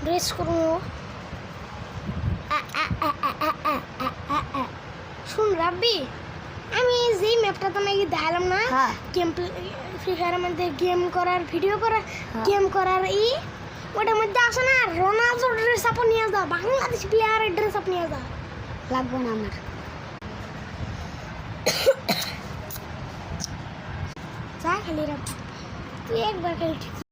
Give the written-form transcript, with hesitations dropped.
Dress করবো। শুন রাব্বি, আমি যেই ম্যাপটা তোমাকে দেখালাম না, গেম ফ্রি ফায়ারের মধ্যে গেম করার ভিডিও করার গেম করার ওটার মধ্যে আসে না রোনালদোর ড্রেস আপ নিয়ে যা, বাংলাদেশ প্লেয়ারের ড্রেস আপ নিয়ে যা। লাগবে না আমার। যা খালি রাব্বি, তুই একবার খালি